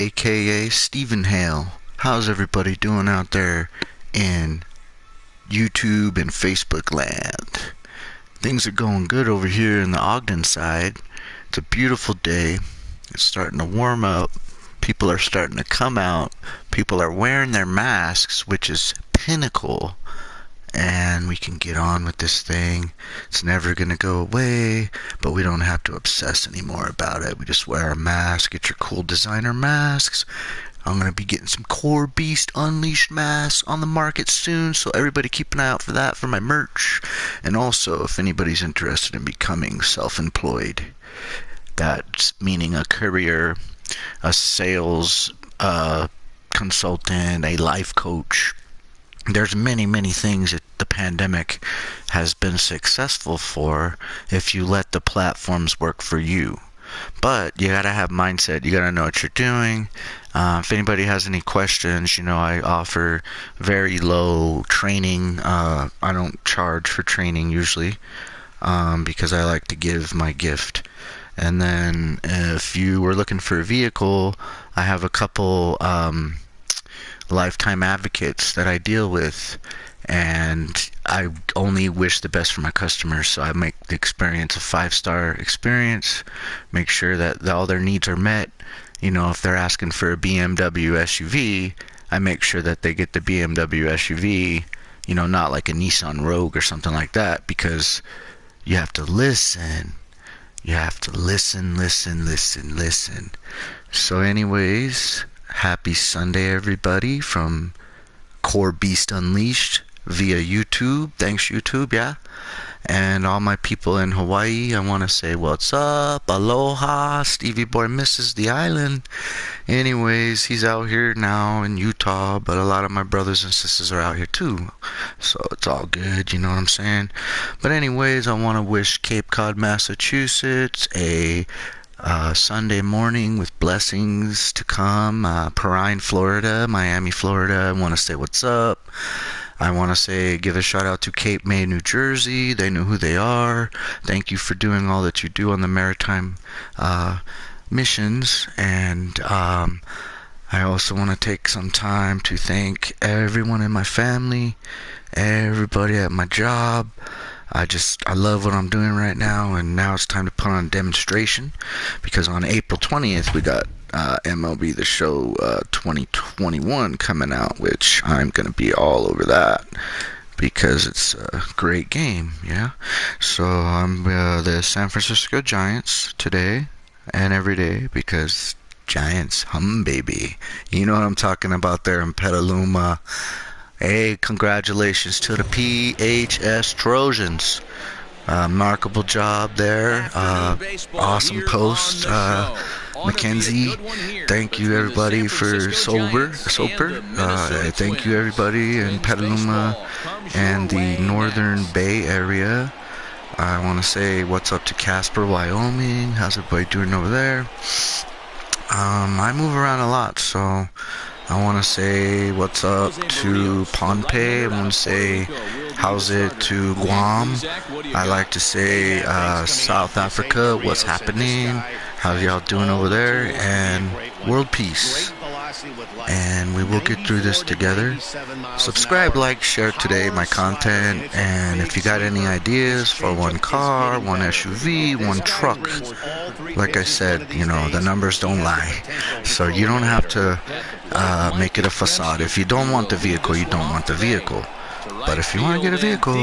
aka Stephen Hale. How's everybody doing out there in YouTube and Facebook land? Things are going good over here in the Ogden side. It's a beautiful day. It's starting to warm up. People are starting to come out. People are wearing their masks, which is pinnacle. And we can get on with this thing. It's never going to go away, but we don't have to obsess anymore about it. We just wear a mask. Get your cool designer masks. I'm going to be getting some Core Beast Unleashed masks on the market soon, so everybody keep an eye out for that for my merch. And also, if anybody's interested in becoming self-employed, that's meaning a courier, a sales consultant, a life coach. There's many things that the pandemic has been successful for if you let the platforms work for you. But you gotta have mindset. You gotta know what you're doing. If anybody has any questions, I offer very low training. I don't charge for training usually because I like to give my gift. And then if you were looking for a vehicle, I have a couple lifetime advocates that I deal with, and I only wish the best for my customers. So I make the experience a 5-star experience, make sure that all their needs are met. If they're asking for a BMW SUV, I make sure that they get the BMW SUV, not like a Nissan Rogue or something like that, because you have to listen. You have to listen. So anyways, happy Sunday, everybody, from Core Beast Unleashed via YouTube. Thanks, YouTube, yeah. And all my people in Hawaii, I want to say what's up, aloha. Stevie Boy misses the island. Anyways, he's out here now in Utah, but a lot of my brothers and sisters are out here too. So it's all good, you know what I'm saying? But anyways, I want to wish Cape Cod, Massachusetts a Sunday morning with blessings to come. Perrine, Florida, Miami, Florida. I want to say what's up. I want to give a shout out to Cape May, New Jersey. They know who they are. Thank you for doing all that you do on the maritime missions. And I also want to take some time to thank everyone in my family, everybody at my job. I love what I'm doing right now, and now it's time to put on a demonstration, because on April 20th we got MLB The Show 2021 coming out, which I'm going to be all over that because it's a great game, yeah? So I'm the San Francisco Giants today and every day, because Giants hum, baby. You know what I'm talking about there in Petaluma. Hey, congratulations to the PHS Trojans. Remarkable job there. Awesome post. Mackenzie, thank you everybody for Soper. Thank you everybody in Petaluma and the Northern Bay area. I want to say what's up to Casper, Wyoming. How's everybody doing over there? I move around a lot, so I want to say what's up to Pohnpei. I want to say how's it to Guam. I like to say South Africa, what's happening, how y'all doing over there, and world peace. And we will get through this together. Subscribe, like, share today my content, and if you got any ideas for one car, one SUV, one truck, like I said, the numbers don't lie. So you don't have to make it a facade. If you don't want the vehicle, you don't want the vehicle. But if you want to get a vehicle,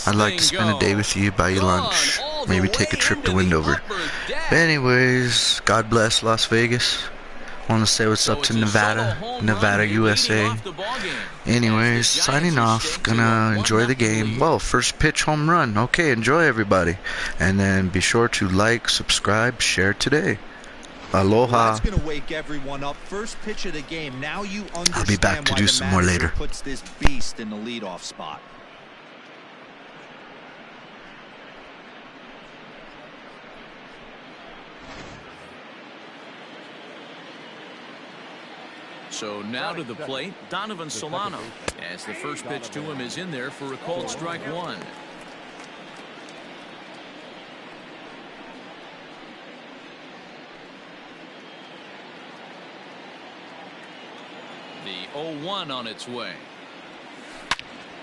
I'd like to spend a day with you, buy you lunch, maybe take a trip to Windover. But anyways, God bless Las Vegas. Want to say what's up to Nevada, USA. Anyways, signing off. Gonna enjoy the game. Well, first pitch home run. Okay, enjoy everybody. And then be sure to like, subscribe, share today. Aloha. That's gonna wake everyone up. First pitch of the game. Now you understand. I'll be back to do some more later. Puts this beast in the leadoff spot. So now to the plate, Donovan Solano, as the first pitch to him is in there for a called strike one. The 0-1 on its way.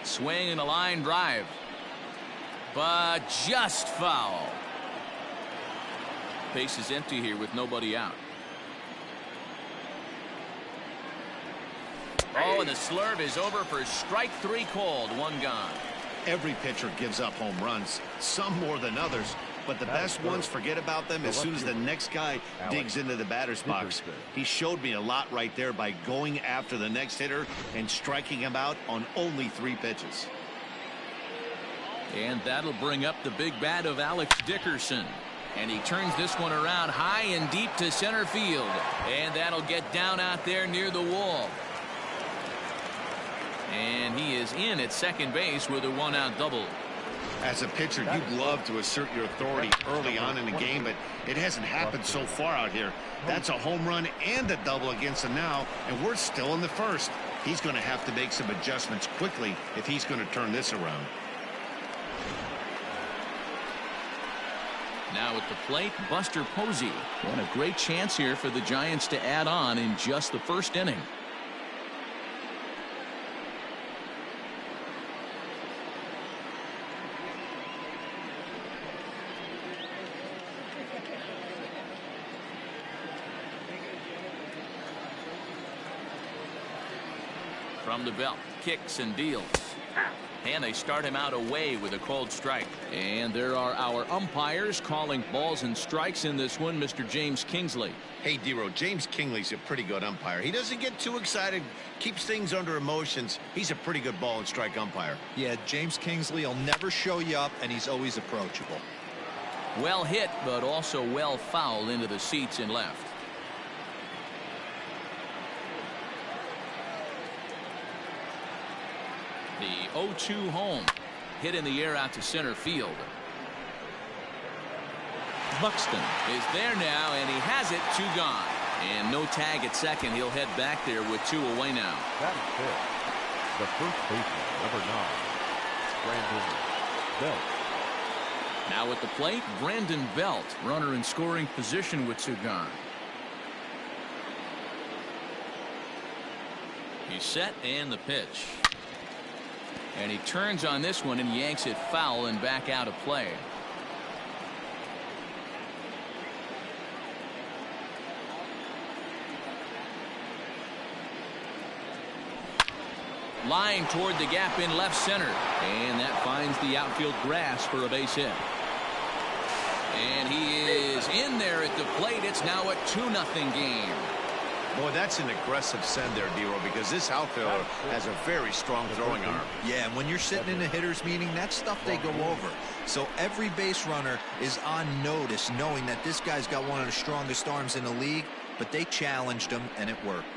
Swing and a line drive. But just foul. Base is empty here with nobody out. Oh, and the slurve is over for strike 3 called. 1 gone. Every pitcher gives up home runs, some more than others, but the best ones forget about them as soon as the next guy digs into the batter's box. He showed me a lot right there by going after the next hitter and striking him out on only 3 pitches. And that'll bring up the big bat of Alex Dickerson. And he turns this one around high and deep to center field. And that'll get down out there near the wall. And he is in at second base with a 1-out double. As a pitcher, you'd love to assert your authority early on in the game, but it hasn't happened so far out here. That's a home run and a double against him now, and we're still in the first. He's going to have to make some adjustments quickly if he's going to turn this around. Now at the plate, Buster Posey. And a great chance here for the Giants to add on in just the first inning. From the belt, kicks and deals. And they start him out away with a called strike. And there are our umpires calling balls and strikes in this one, Mr. James Kingsley. Hey, Dero, James Kingsley's a pretty good umpire. He doesn't get too excited, keeps things under emotions. He's a pretty good ball and strike umpire. Yeah, James Kingsley will never show you up, and he's always approachable. Well hit, but also well fouled into the seats in left. The 0-2 home. Hit in the air out to center field. Buxton is there now, and he has it. 2 gone. And no tag at second. He'll head back there with 2 away now. That is it. The first baseman, number 9, Brandon Belt. Now at the plate, Brandon Belt, runner in scoring position with 2 gone. He's set, and the pitch. And he turns on this one and yanks it foul and back out of play. Line toward the gap in left center. And that finds the outfield grass for a base hit. And he is in there at the plate. It's now a 2-0 game. Boy, that's an aggressive send there, Dero, because this outfielder has a very strong throwing arm. Yeah, and when you're sitting in a hitter's meeting, that's stuff they go over. So every base runner is on notice, knowing that this guy's got one of the strongest arms in the league, but they challenged him, and it worked.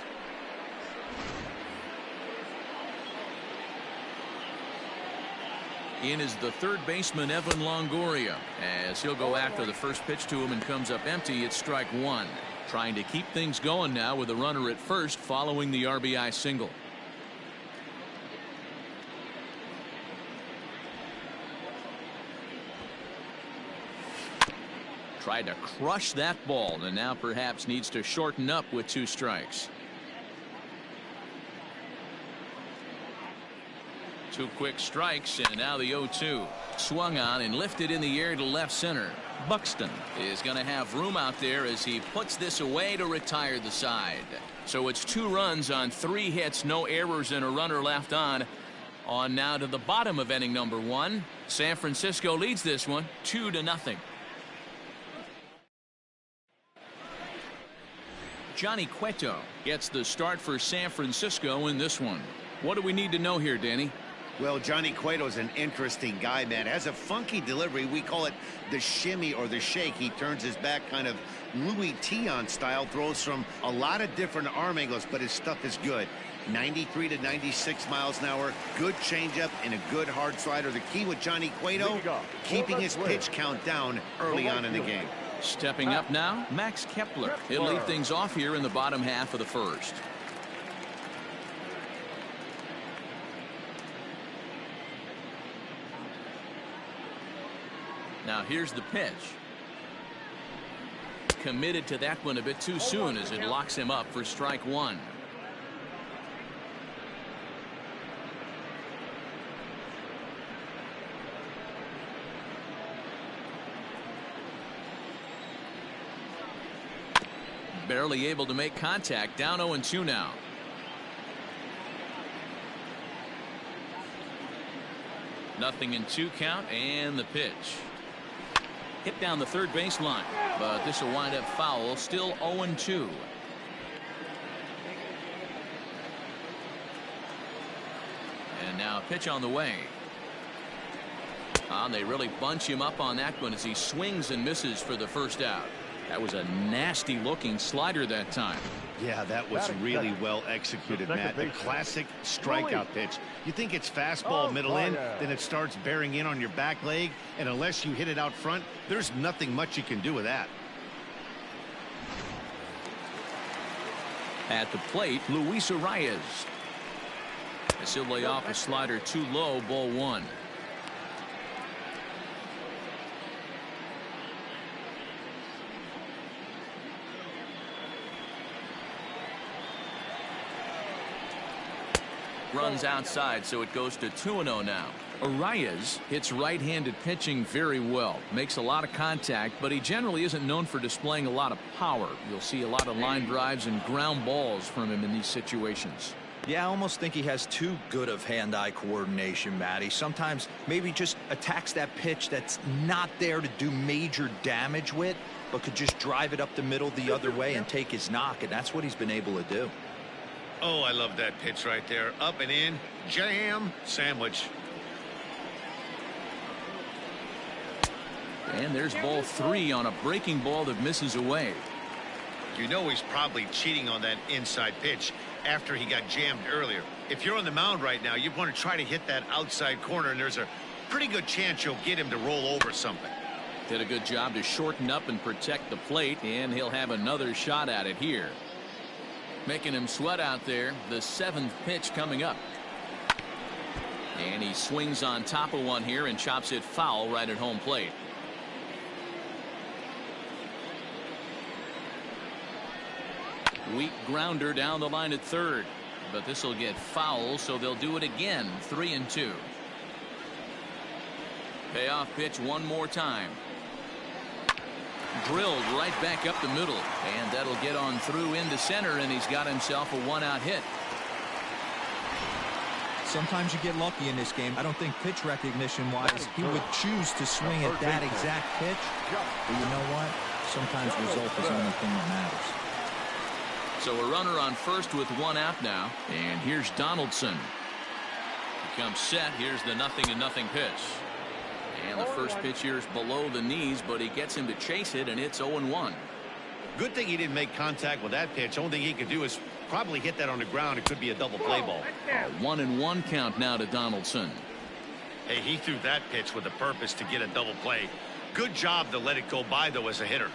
In is the third baseman, Evan Longoria, as he'll go after the first pitch to him and comes up empty. It's strike 1. Trying to keep things going now with a runner at first following the RBI single. Tried to crush that ball and now perhaps needs to shorten up with 2 strikes. 2 quick strikes, and now the 0-2. Swung on and lifted in the air to left center. Buxton is going to have room out there as he puts this away to retire the side. So it's 2 runs on 3 hits, no errors, and a runner left on. On now to the bottom of inning number 1. San Francisco leads this one 2-0. Johnny Cueto gets the start for San Francisco in this one. What do we need to know here, Danny? Well, Johnny Cueto's an interesting guy, man. Has a funky delivery. We call it the shimmy or the shake. He turns his back kind of Louis Tion style, throws from a lot of different arm angles, but his stuff is good. 93 to 96 miles an hour, good changeup, and a good hard slider. The key with Johnny Cueto, keeping his pitch count down early on in the game. Stepping up now, Max Kepler. He'll lead things off here in the bottom half of the first. Now here's the pitch. Committed to that one a bit too soon as it locks him up for strike 1. Barely able to make contact. Down 0-2 now. Nothing in 2 count, and the pitch. Hit down the third baseline, but this will wind up foul. Still 0-2. And now a pitch on the way. They really bunch him up on that one as he swings and misses for the first out. That was a nasty looking slider that time. Yeah, that was really well executed, Matt. A classic strikeout pitch. You think it's fastball middle in, then it starts bearing in on your back leg, and unless you hit it out front, there's nothing much you can do with that. At the plate, Luis Arias. As he'll lay off a slider too low, ball 1. Runs outside, so it goes to 2-0 now. Arias hits right-handed pitching very well. Makes a lot of contact, but he generally isn't known for displaying a lot of power. You'll see a lot of line drives and ground balls from him in these situations. Yeah, I almost think he has too good of hand-eye coordination, Matty. Sometimes maybe just attacks that pitch that's not there to do major damage with, but could just drive it up the middle the other way and take his knock, and that's what he's been able to do. Oh, I love that pitch right there. Up and in, jam, sandwich. And there's ball 3 on a breaking ball that misses away. You know he's probably cheating on that inside pitch after he got jammed earlier. If you're on the mound right now, you want to try to hit that outside corner, and there's a pretty good chance you'll get him to roll over something. Did a good job to shorten up and protect the plate, and he'll have another shot at it here. Making him sweat out there. The 7th pitch coming up. And he swings on top of one here and chops it foul right at home plate. Weak grounder down the line at third. But this will get foul, so they'll do it again. 3-2. Payoff pitch one more time. Drilled right back up the middle, and that'll get on through into center, and he's got himself a 1-out hit. Sometimes you get lucky in this game. I don't think pitch recognition wise he would choose to swing at that exact pitch, but you know what, sometimes result is the only thing that matters. So a runner on first with 1 out now, and here's Donaldson. He comes set. Here's the 0-0 pitch. And the first pitch here is below the knees, but he gets him to chase it, and it's 0-1. Good thing he didn't make contact with that pitch. Only thing he could do is probably hit that on the ground. It could be a double play ball. A 1-1 count now to Donaldson. Hey, he threw that pitch with a purpose to get a double play. Good job to let it go by, though, as a hitter.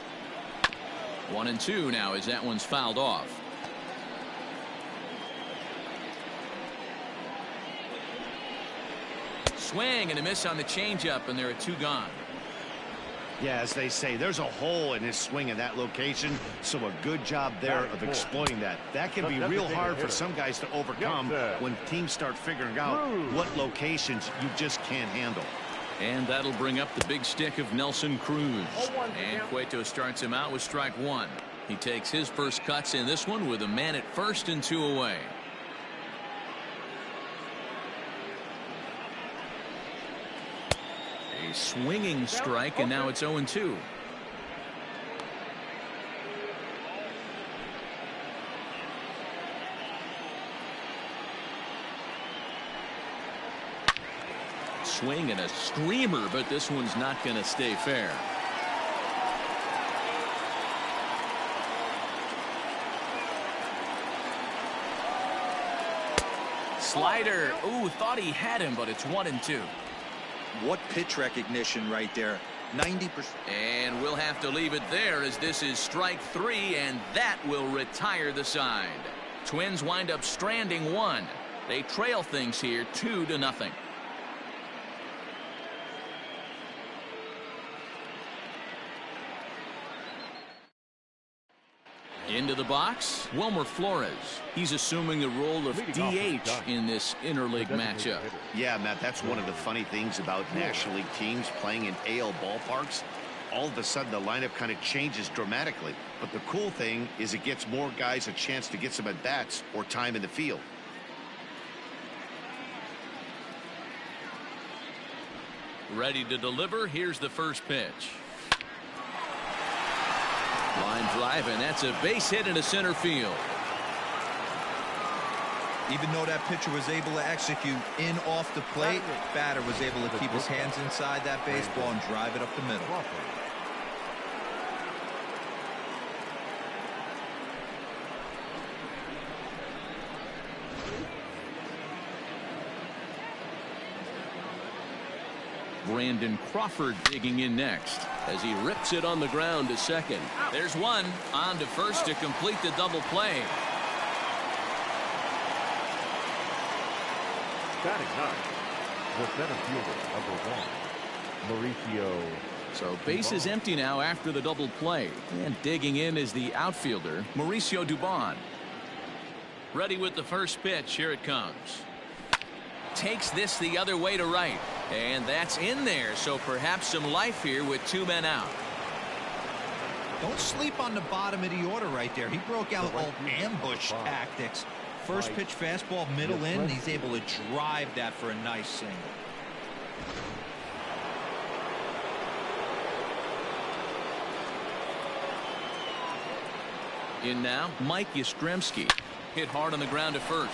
1-2 now as that one's fouled off. Swing and a miss on the changeup, and there are 2 gone. Yeah, as they say, there's a hole in his swing in that location, so a good job there of exploiting that. That can be real hard for some guys to overcome when teams start figuring out what locations you just can't handle. And that'll bring up the big stick of Nelson Cruz. And Cueto starts him out with strike 1. He takes his first cuts in this one with a man at first and 2 away. A swinging strike, and now it's 0-2. Swing and a screamer, but this one's not going to stay fair. Slider. Ooh, thought he had him, but it's 1-2. What pitch recognition right there. 90%. And we'll have to leave it there as this is strike 3, and that will retire the side. Twins wind up stranding 1. They trail things here 2-0. Into the box, Wilmer Flores. He's assuming the role of DH in this interleague matchup. Yeah, Matt, that's one of the funny things about National League teams playing in AL ballparks. all of a sudden the lineup kind of changes dramatically. But the cool thing is it gets more guys a chance to get some at-bats or time in the field. Ready to deliver. Here's the first pitch. Line drive, and that's a base hit into center field. Even though that pitcher was able to execute in off the plate, batter was able to keep his hands inside that baseball and drive it up the middle. Brandon Crawford digging in next as he rips it on the ground to second. There's one on to first to complete the double play. Batting ninth, the center fielder, number 1, Mauricio. So base is empty now after the double play. And digging in is the outfielder, Mauricio Dubon. Ready with the first pitch. Here it comes. Takes this the other way to right. And that's in there. So perhaps some life here with 2 men out. Don't sleep on the bottom of the order right there. He broke out all ambush tactics. First pitch fastball middle in, and he's able to drive that for a nice single. In now, Mike Yastrzemski. Hit hard on the ground to first.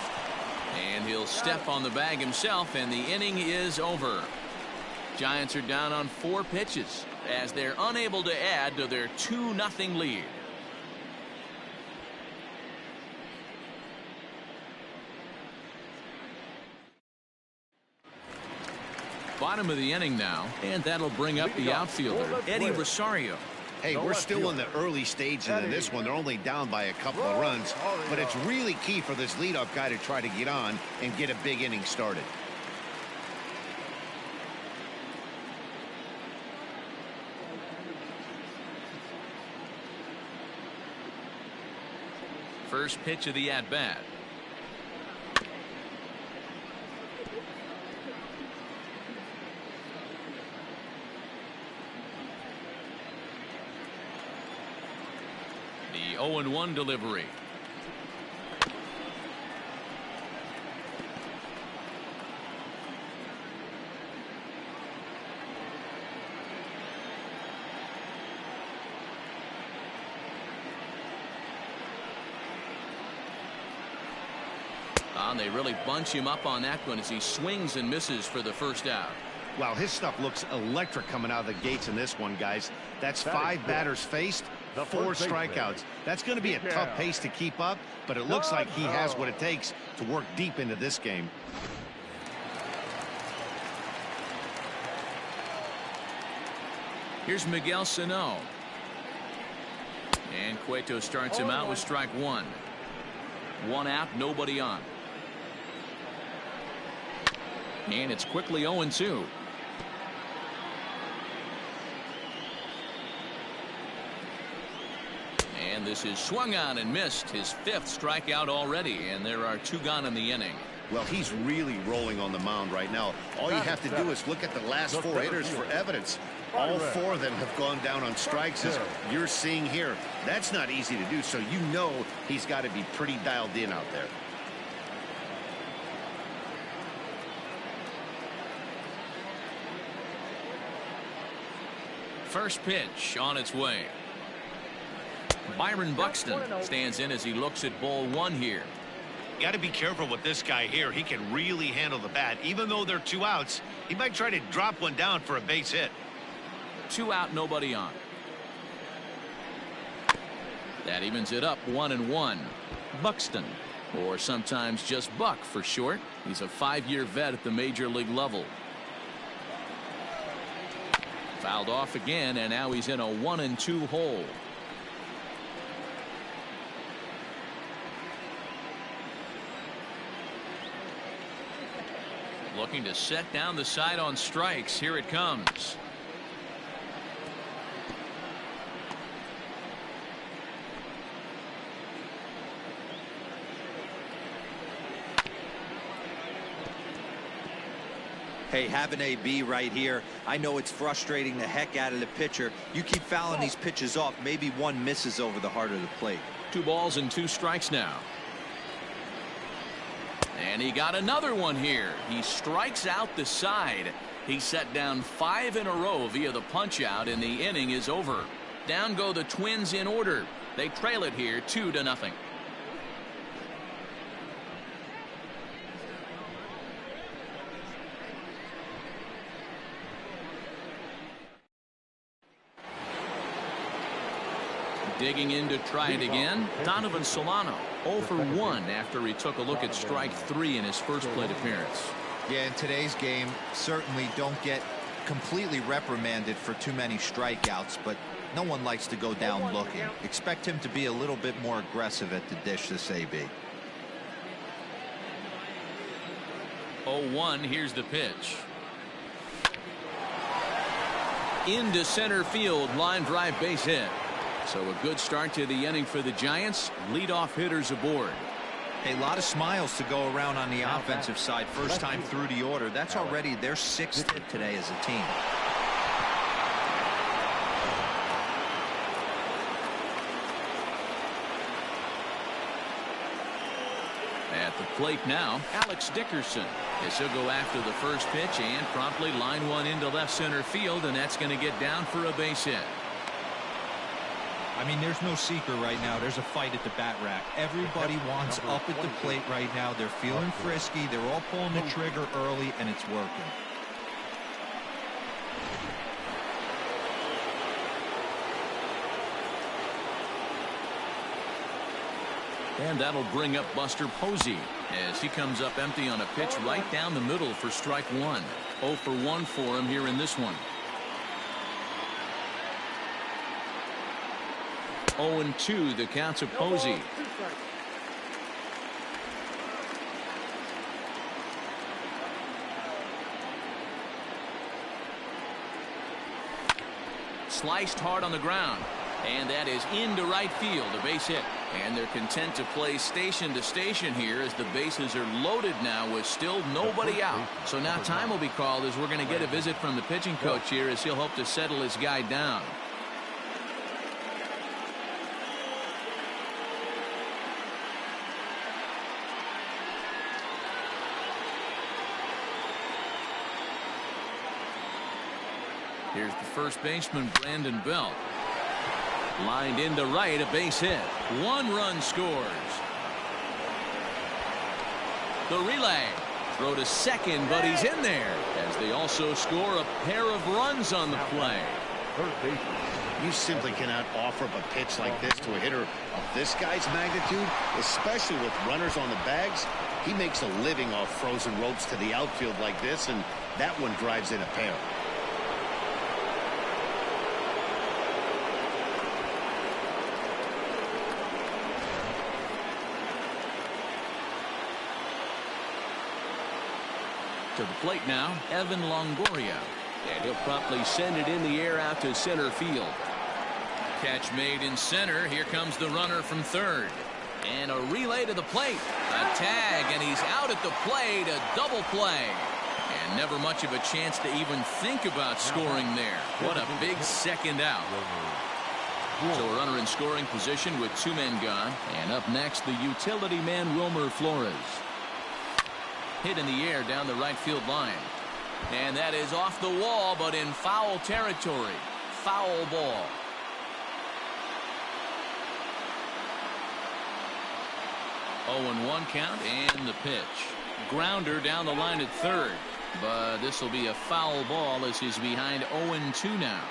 And he'll step on the bag himself, and the inning is over. Giants are down on 4 pitches as they're unable to add to their 2-0 lead. Bottom of the inning now, and that'll bring up the outfielder, Eddie Rosario. Hey, we're still in the early stages of this one. They're only down by a couple of runs, but it's really key for this leadoff guy to try to get on and get a big inning started. First pitch of the at-bat. The 0-1 delivery. And they really bunch him up on that one as he swings and misses for the first out. Wow, his stuff looks electric coming out of the gates in this one, guys. That's 5 batters faced, 4 strikeouts. That's going to be a tough pace to keep up, but it looks like he has what it takes to work deep into this game. Here's Miguel Sano. And Cueto starts him out with strike 1. 1 out, nobody on. And it's quickly 0-2. And this is swung on and missed, his 5th strikeout already, and there are 2 gone in the inning. Well, he's really rolling on the mound right now. All you have to do is look at the last 4 hitters for evidence. All 4 of them have gone down on strikes, as you're seeing here. That's not easy to do, so you know he's got to be pretty dialed in out there. First pitch on its way. Byron Buxton stands in as he looks at ball 1 here. Got to be careful with this guy here. He can really handle the bat. Even though they're 2 outs, he might try to drop one down for a base hit. 2 out, nobody on. That evens it up 1-1. Buxton, or sometimes just Buck for short. He's a 5-year vet at the major league level. Fouled off again, and now he's in a 1-2 hole. Looking to set down the side on strikes. Here it comes. Hey, have an AB right here. I know it's frustrating the heck out of the pitcher. You keep fouling these pitches off, maybe one misses over the heart of the plate. 2 balls and 2 strikes now. And he got another one here. He strikes out the side. He set down 5 in a row via the punch out, and the inning is over. Down go the Twins in order. They trail it here 2-0. Digging in to try it again, Donovan Solano. 0 for 1 after he took a look at strike 3 in his first plate appearance. Yeah, in today's game, certainly don't get completely reprimanded for too many strikeouts, but no one likes to go down looking. Expect him to be a little bit more aggressive at the dish this AB. 0-1, here's the pitch. Into center field, line drive, base hit. So a good start to the inning for the Giants. Leadoff hitters aboard. A lot of smiles to go around on the offensive side. First time through the order. That's already their 6th hit today as a team. At the plate now, Alex Dickerson. As he'll go after the first pitch and promptly line one into left center field, and that's going to get down for a base hit. I mean, there's no secret right now. There's a fight at the bat rack. Everybody wants up at the plate right now. They're feeling frisky. They're all pulling the trigger early, and it's working. And that'll bring up Buster Posey as he comes up empty on a pitch right down the middle for strike 1. 0 for 1 for him here in this one. 0-2 the count to Posey. Sliced hard on the ground, and that is into right field, a base hit. And they're content to play station to station here as the bases are loaded now with still nobody out. So now time will be called as we're going to get a visit from the pitching coach here as he'll hope to settle his guy down. Here's the first baseman, Brandon Belt. Lined into right, a base hit. 1 run scores. The relay. Throw to second, but he's in there as they also score a pair of runs on the play. You simply cannot offer up a pitch like this to a hitter of this guy's magnitude, especially with runners on the bags. He makes a living off frozen ropes to the outfield like this, and that one drives in a pair. To the plate now, Evan Longoria. And he'll promptly send it in the air out to center field. Catch made in center. Here comes the runner from third. And a relay to the plate. A tag, and he's out at the plate. A double play. And never much of a chance to even think about scoring there. What a big second out. So a runner in scoring position with 2 men gone. And up next, the utility man, Wilmer Flores. Hit in the air down the right field line. And that is off the wall, but in foul territory. Foul ball. Oh, 1 count and the pitch. Grounder down the line at third. But this will be a foul ball as he's behind 0-2 now.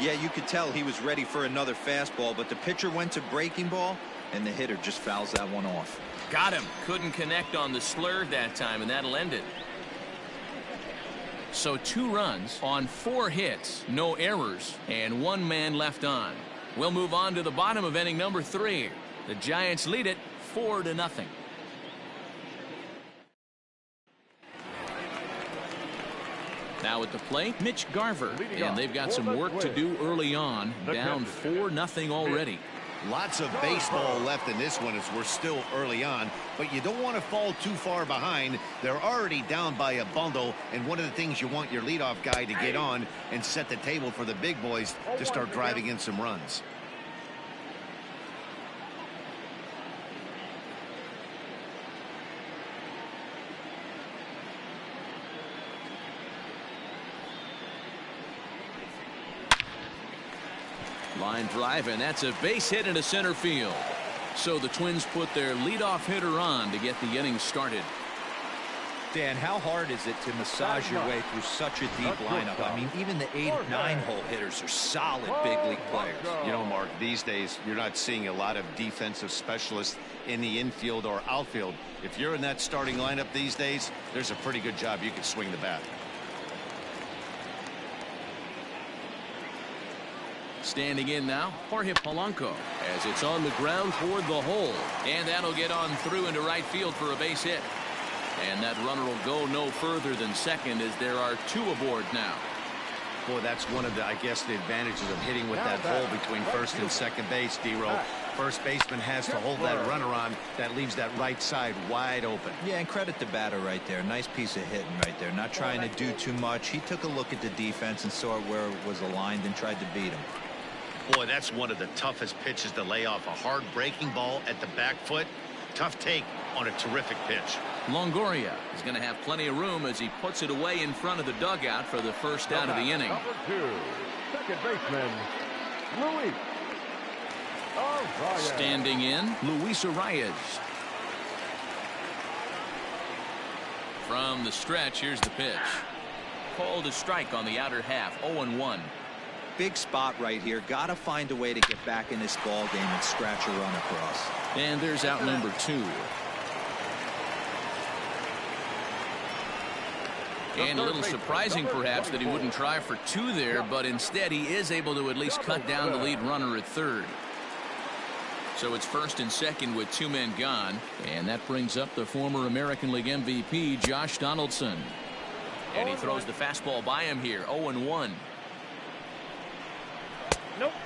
Yeah, you could tell he was ready for another fastball, but the pitcher went to breaking ball, and the hitter just fouls that one off. Got him. Couldn't connect on the slur that time, and that'll end it. So 2 runs on 4 hits, no errors, and 1 man left on. We'll move on to the bottom of inning number 3. The Giants lead it 4-0. Now at the plate, Mitch Garver, and they've got some work to do early on, down 4-0 already. Lots of baseball left in this one as we're still early on, but you don't want to fall too far behind. They're already down by a bundle, and one of the things you want your leadoff guy to get on and set the table for the big boys to start driving in some runs. Line drive, and that's a base hit into center field. So the Twins put their leadoff hitter on to get the inning started. Dan, how hard is it to massage your way through such a deep lineup? I mean, even the 8 and 9 hole hitters are solid big league players. You know, Mark, these days you're not seeing a lot of defensive specialists in the infield or outfield. If you're in that starting lineup these days, there's a pretty good job you can swing the bat. Standing in now, Jorge Polanco, as it's on the ground toward the hole. And that'll get on through into right field for a base hit. And that runner will go no further than second as there are 2 aboard now. Boy, that's one of the, I guess, the advantages of hitting with that hole between first and second base, D-Row. First baseman has to hold that runner on. That leaves that right side wide open. Yeah, and credit the batter right there. Nice piece of hitting right there. Not trying to do too much. He took a look at the defense and saw where it was aligned and tried to beat him. Boy, that's one of the toughest pitches to lay off. A hard breaking ball at the back foot. Tough take on a terrific pitch. Longoria is going to have plenty of room as he puts it away in front of the dugout for the first out of the inning. Number 2, second baseman, Luis Arraez. Standing in, Luis Arraez. From the stretch, here's the pitch. Called a strike on the outer half, 0-1. Big spot right here. Got to find a way to get back in this ball game and scratch a run across. And there's out number 2. And a little surprising perhaps that he wouldn't try for 2 there, but instead he is able to at least cut down the lead runner at third. So it's first and second with 2 men gone, and that brings up the former American League MVP Josh Donaldson. And he throws the fastball by him here, 0-1.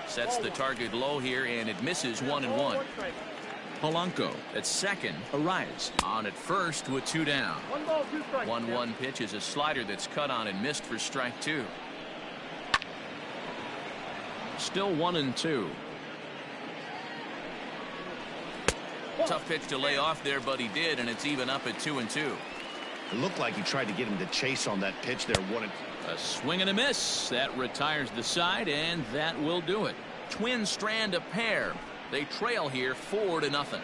Sets the target low here, and it misses 1-1. Polanco at second. Arraez on at first with 2 down. 1-1 pitch is a slider that's cut on and missed for strike 2. Still 1-2. Tough pitch to lay off there, but he did, and it's even up at 2-2. It looked like he tried to get him to chase on that pitch there. A swing and a miss. That retires the side, and that will do it. Twins strand a pair. They trail here 4-0.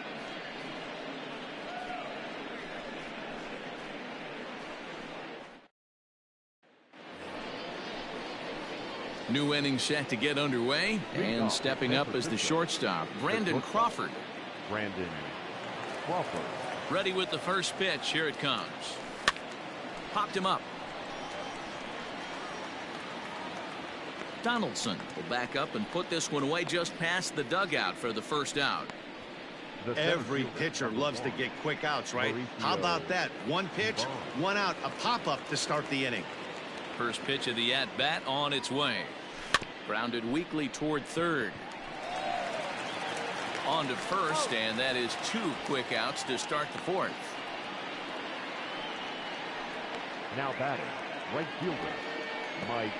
New inning set to get underway, and stepping up as the shortstop, Brandon Crawford. Brandon Crawford. Ready with the first pitch. Here it comes. Popped him up. Donaldson will back up and put this one away just past the dugout for the first out. Every pitcher loves to get quick outs, right? How about that? 1 pitch, 1 out, a pop-up to start the inning. First pitch of the at-bat on its way. Grounded weakly toward third. On to first, and that is 2 quick outs to start the 4th. Now batting, right fielder, Mike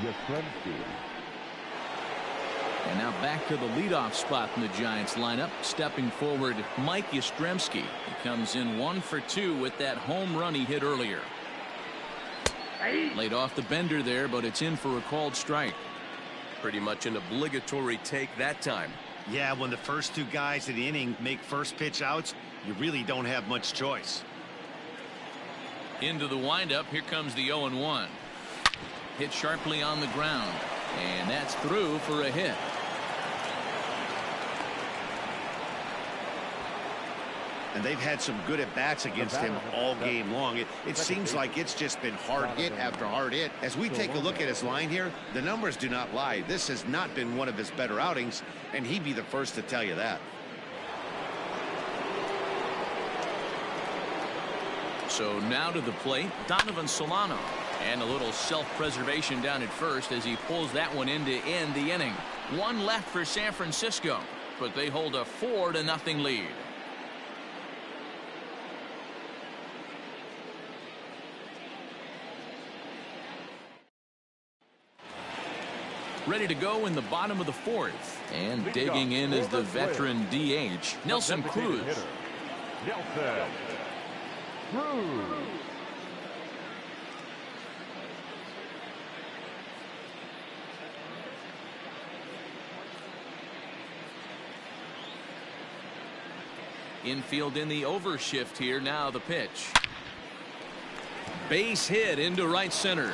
Yastrzemski. And now back to the leadoff spot in the Giants lineup. Stepping forward, Mike Yastrzemski. He comes in 1 for 2 with that home run he hit earlier. Laid off the bender there, but it's in for a called strike. Pretty much an obligatory take that time. Yeah, when the first 2 guys in the inning make first pitch outs, you really don't have much choice. Into the windup. Here comes the 0-1. Hit sharply on the ground, and that's through for a hit. And they've had some good at-bats against him all game long. It seems like it's just been hard hit after hard hit. As we take a look at his line here, the numbers do not lie. This has not been one of his better outings, and he'd be the first to tell you that. So now to the plate, Donovan Solano. And a little self-preservation down at first as he pulls that one in to end the inning. 1 left for San Francisco. but they hold a 4-0 lead. Ready to go in the bottom of the 4th. And digging in is the veteran DH, Nelson Cruz. Nelson Cruz. Infield in the overshift here. Now the pitch. Base hit into right center.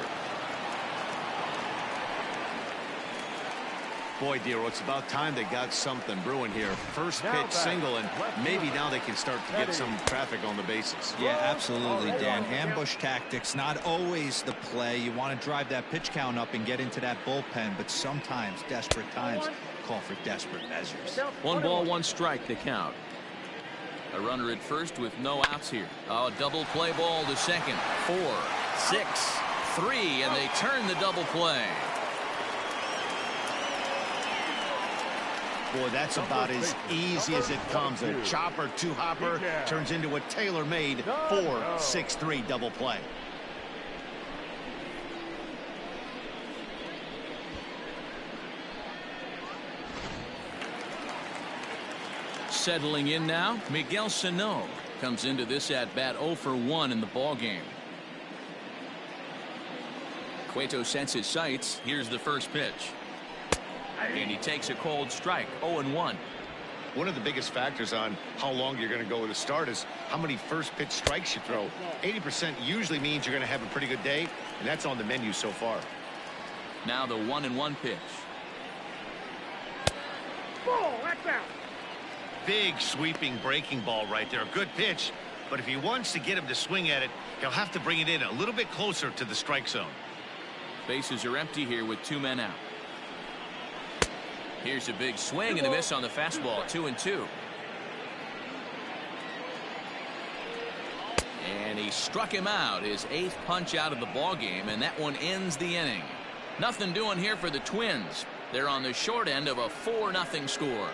Boy, Dero, it's about time they got something brewing here. First pitch single, and maybe now they can start to get some traffic on the bases. Yeah, absolutely, Dan. Ambush tactics, not always the play. You want to drive that pitch count up and get into that bullpen, but sometimes desperate times call for desperate measures. 1 ball, 1 strike to count. A runner at first with no outs here. A double play ball to second. 4, 6, 3, and they turn the double play. Boy, that's about as easy as it comes. A chopper, 2-hopper turns into a tailor-made 4-6-3 double play. Settling in now, Miguel Sano comes into this at-bat 0 for 1 in the ballgame. Cueto sets his sights. Here's the first pitch. And he takes a cold strike. 0-1. One of the biggest factors on how long you're going to go with a start is how many first pitch strikes you throw. 80% usually means you're going to have a pretty good day, and that's on the menu so far. Now the 1-1 pitch. Big sweeping breaking ball right there. A good pitch, but if he wants to get him to swing at it, he'll have to bring it in a little bit closer to the strike zone. Bases are empty here with 2 men out. Here's a big swing and a miss on the fastball. 2-2. And he struck him out, his 8th punch out of the ball game, and that one ends the inning. Nothing doing here for the Twins. They're on the short end of a 4-0 score.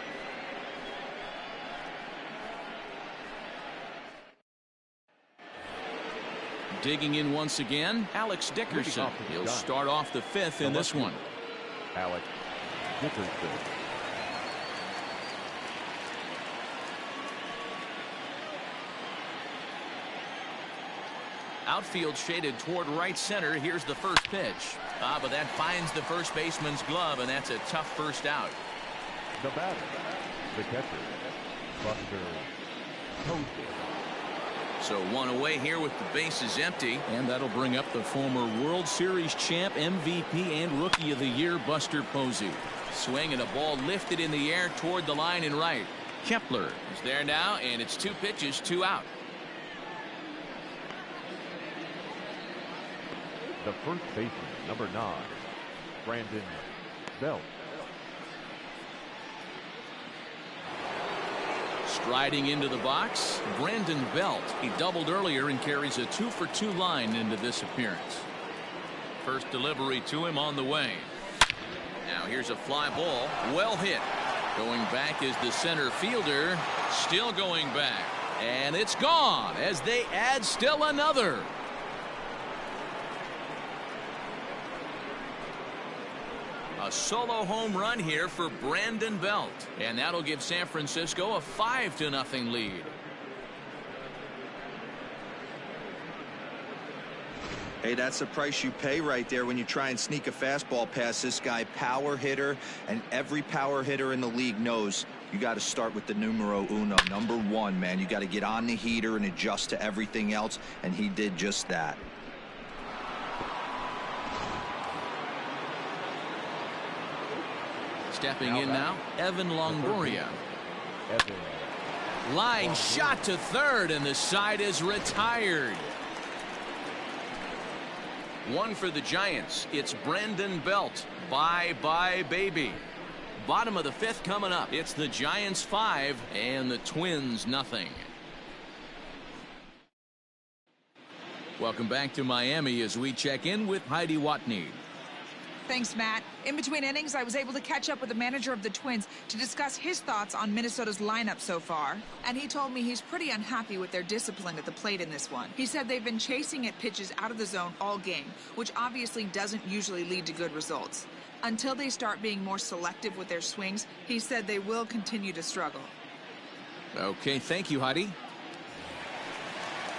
Digging in once again, Alex Dickerson. He'll start off the 5th in this one. Alex Dickerson. Outfield shaded toward right center. Here's the first pitch. But that finds the first baseman's glove, and that's a tough first out. The batter, the catcher, Buster Posey. So 1 away here with the bases empty, and that'll bring up the former World Series champ, MVP, and Rookie of the Year, Buster Posey. Swing and a ball lifted in the air toward the line and right. Kepler is there now, and it's 2 pitches, 2 out. The first baseman, number 9, Brandon Belt. Striding into the box, Brandon Belt. He doubled earlier and carries a 2-for-2 line into this appearance. First delivery to him on the way. Now here's a fly ball, well hit. Going back is the center fielder, still going back. And it's gone as they add still another. A solo home run here for Brandon Belt, and that'll give San Francisco a 5-0 lead. Hey, that's the price you pay right there when you try and sneak a fastball past this guy. Power hitter, and every power hitter in the league knows you got to start with the numero uno, number 1, man. You got to get on the heater and adjust to everything else, and he did just that. Stepping in now, Evan Longoria. Line shot to third, and the side is retired. 1 for the Giants. It's Brandon Belt. Bye-bye, baby. Bottom of the 5th coming up. It's the Giants 5 and the Twins nothing. Welcome back to Miami as we check in with Heidi Watney. Thanks, Matt. In between innings, I was able to catch up with the manager of the Twins to discuss his thoughts on Minnesota's lineup so far. And he told me he's pretty unhappy with their discipline at the plate in this one. He said they've been chasing at pitches out of the zone all game, which obviously doesn't usually lead to good results. Until they start being more selective with their swings, he said they will continue to struggle. Okay, thank you, Heidi.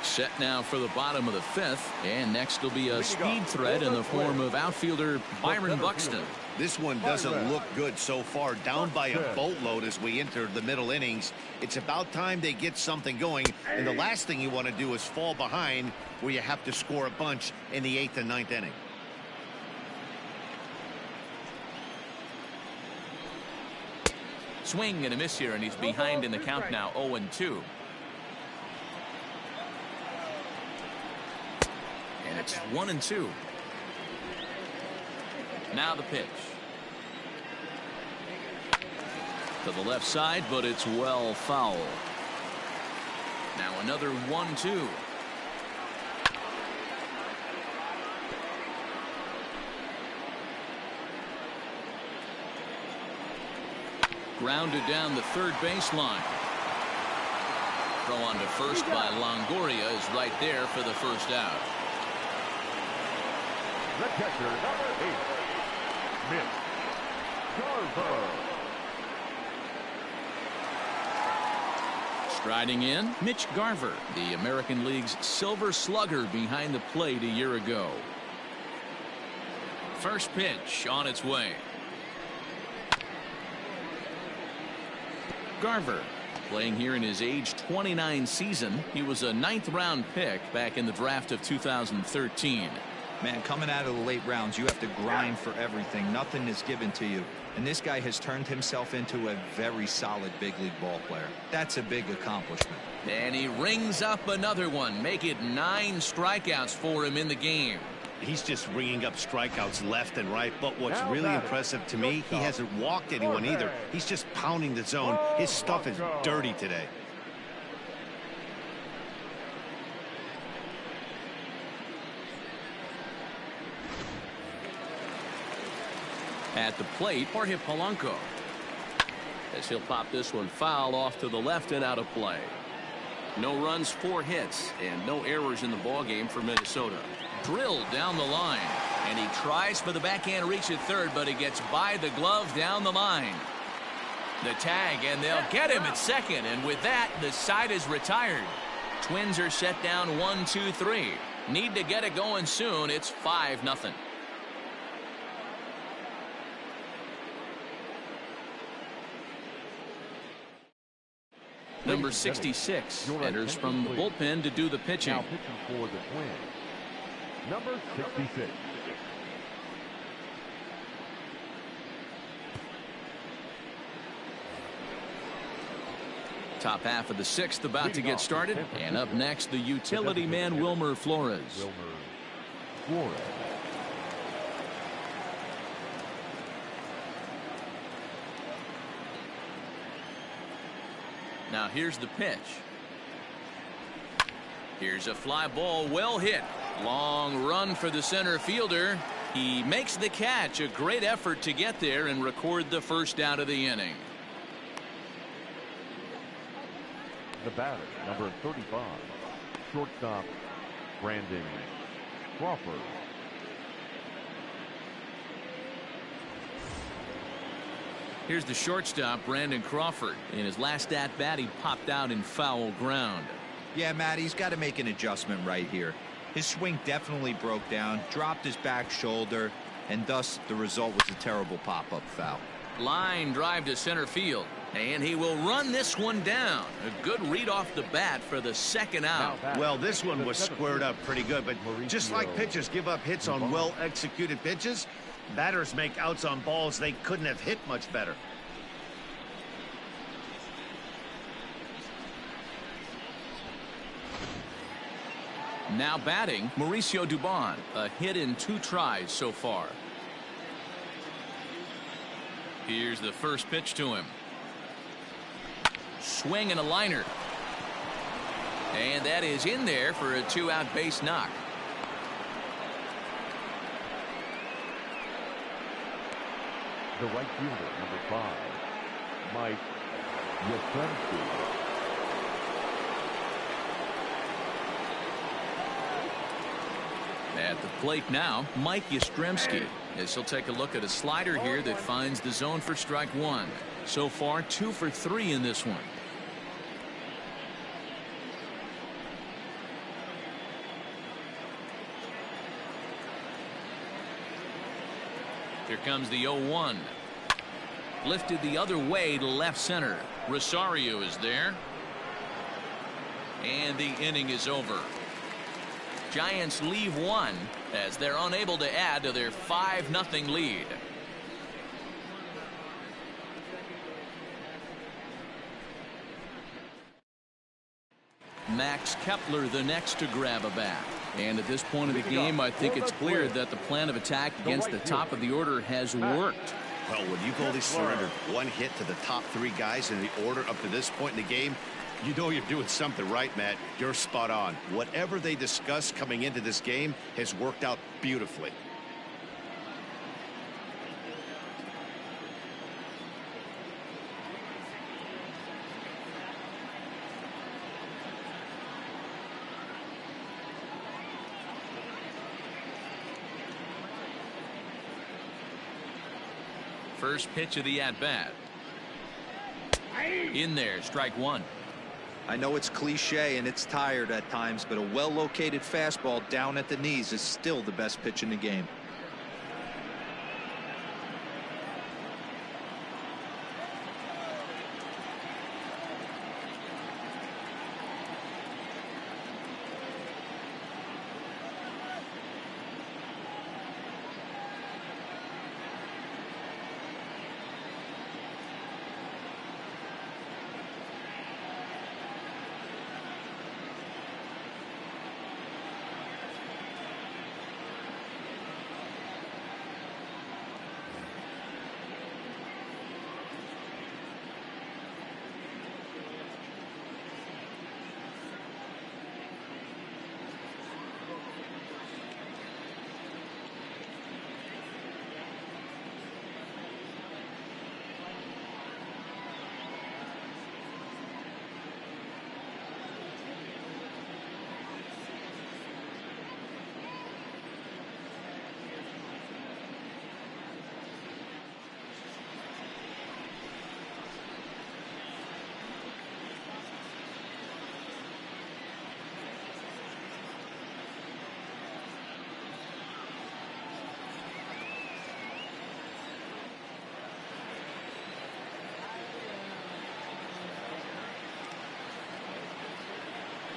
Set now for the bottom of the fifth, and next will be a speed threat in the form of outfielder Byron Buxton. This one doesn't look good so far. Down by a boatload as we enter the middle innings. It's about time they get something going, and the last thing you want to do is fall behind where you have to score a bunch in the 8th and 9th inning. Swing and a miss here, and he's behind in the count now, 0-2. And it's 1-2. Now the pitch. To the left side, but it's well foul. Now another 1-2. Grounded down the third baseline. Throw on to first by Longoria is right there for the first out. The catcher, number 8, Mitch Garver. Striding in, Mitch Garver, the American League's Silver Slugger behind the plate a year ago. First pitch on its way. Garver playing here in his age 29 season. He was a 9th round pick back in the draft of 2013. Man, coming out of the late rounds, you have to grind for everything. Nothing is given to you. And this guy has turned himself into a very solid big league ball player. That's a big accomplishment. And he rings up another one. Make it 9 strikeouts for him in the game. He's just ringing up strikeouts left and right. But what's really impressive to me, he hasn't walked anyone either. He's just pounding the zone. His stuff is dirty today. At the plate, Jorge Polanco, as he'll pop this one foul off to the left and out of play. No runs, 4 hits, and no errors in the ballgame for Minnesota. Drilled down the line, and he tries for the backhand reach at third, but he gets by the glove down the line. The tag, and they'll get him at second, and with that, the side is retired. Twins are set down 1-2-3. Need to get it going soon. It's 5-0. Number 66 enters from the bullpen to do the pitching. Now pitching for the Twins, number 66. Top half of the 6th about to get started, and up next the utility man Wilmer Flores. Now here's the pitch. Here's a fly ball, well hit. Long run for the center fielder. He makes the catch. A great effort to get there and record the first out of the inning. The batter, number 35, shortstop Brandon Crawford. Here's the shortstop, Brandon Crawford. In his last at-bat, he popped out in foul ground. Yeah, Matt, he's got to make an adjustment right here. His swing definitely broke down, dropped his back shoulder, and thus the result was a terrible pop-up foul. Line drive to center field, and he will run this one down. A good read off the bat for the second out. Well, this one was squared up pretty good, but just like pitchers give up hits on well-executed pitches, batters make outs on balls they couldn't have hit much better. Now batting, Mauricio Dubon. A hit in 2 tries so far. Here's the first pitch to him. Swing and a liner. And that is in there for a 2-out base knock. The right fielder, number 5, Mike Yastrzemski. At the plate now, Mike Yastrzemski, as he'll take a look at a slider here that finds the zone for strike 1. So far, 2 for 3 in this one. Here comes the 0-1. Lifted the other way to left center. Rosario is there. And the inning is over. Giants leave one as they're unable to add to their 5-0 lead. Max Kepler the next to grab a bat. And at this point of the game, I think it's clear that the plan of attack against the top of the order has worked. Well, when you've only surrendered 1 hit to the top 3 guys in the order up to this point in the game, you know you're doing something right, Matt. You're spot on. Whatever they discussed coming into this game has worked out beautifully. First pitch of the at-bat. In there, strike 1. I know it's cliche and it's tired at times, but a well-located fastball down at the knees is still the best pitch in the game.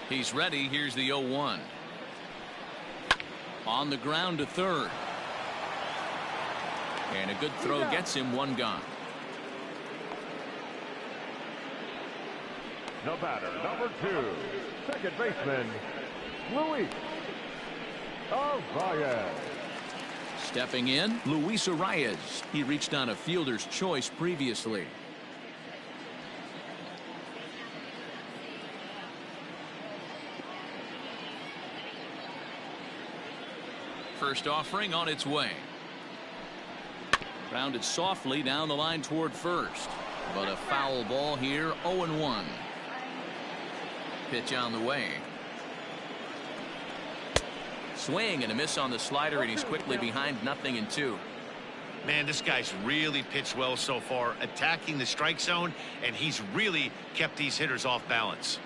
He's ready. Here's the 0-1. On the ground to third. And a good throw gets him 1 gone. The batter, number 2, second baseman, Luis Arraez. Stepping in, Luis Arraez. He reached on a fielder's choice previously. First offering on its way. Grounded softly down the line toward first. But a foul ball here, 0-1. Pitch on the way. Swing and a miss on the slider, and he's quickly behind 0-2. Man, this guy's really pitched well so far, attacking the strike zone, and he's really kept these hitters off balance.